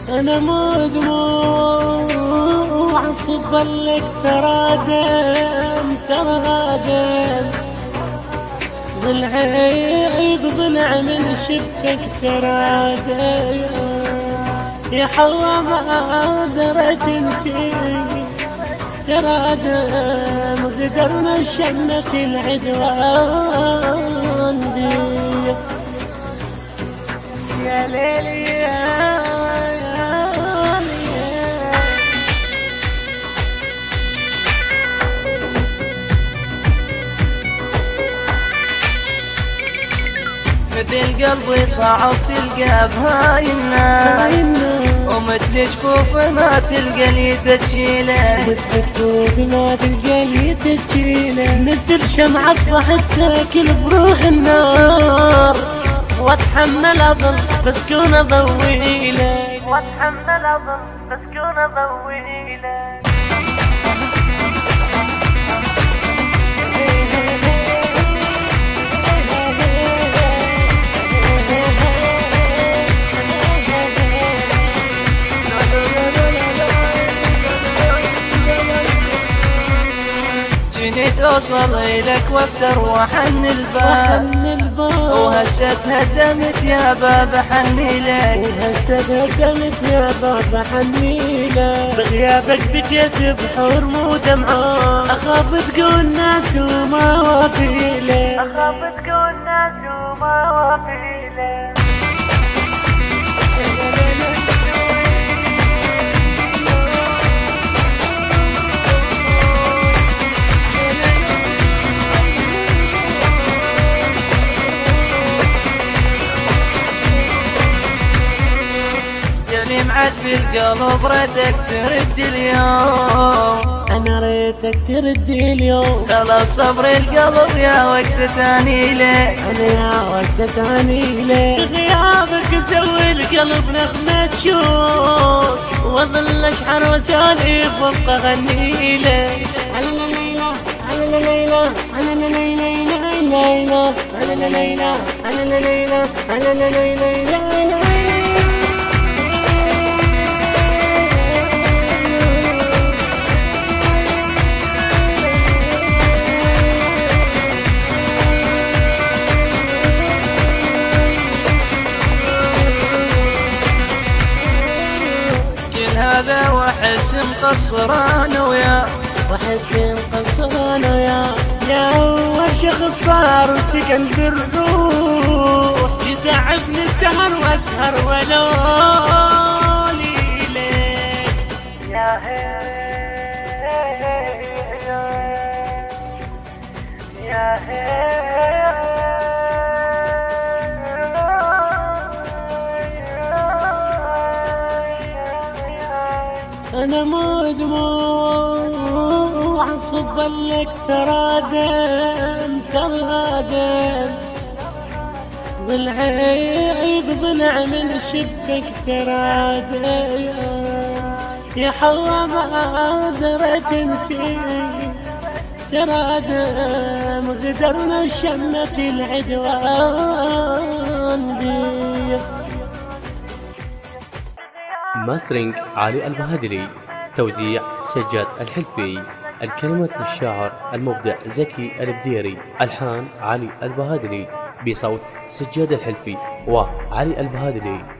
أنا مدموع صب لك ترادم بالعيب ضلع من شفتك ترادم يا حوا ما درت انتي ترادم غدرنا شمة العدوان بي يا ليلي مثل قلبي صعب تلقى بهاي الناس ومثل جفوف ما تلقى لي تشيله مثل شمعة اصبحت ساكن بروح النار واتحمل اظل بسكون ضويله جنيت اوصل الك واكثر وحن الباب وهسه هدمت يا باب حني لك بغيابك بجيت بحور مو دمعان اخاف تقول ناس وما وافيله معد بالقلب ريتك ترد اليوم انا ريتك ترد اليوم خلاص صبر القلب يا وقت ثاني لك بغيابك سوي القلب نغمة شوق واظل اشعر واساليب وابقى اغني لك على ليلى على ليلى على ليلى على ليلى على ليلى على ليلى هذا واحس مقصر انا وياه يا اول شخص صار سكن بالروح يتعبني السهر واسهر ولو ليلك يا أنا مدموع صب لك ترادم بالعيب ضلع من شفتك ترادم يا حوا ما درت انتي ترادم غدرنا شمة العدوان بي. ماسترينج علي البهادلي، توزيع سجاد الحلفي، الكلمات للشاعر المبدع زكي البديري، ألحان علي البهادلي، بصوت سجاد الحلفي وعلي البهادلي.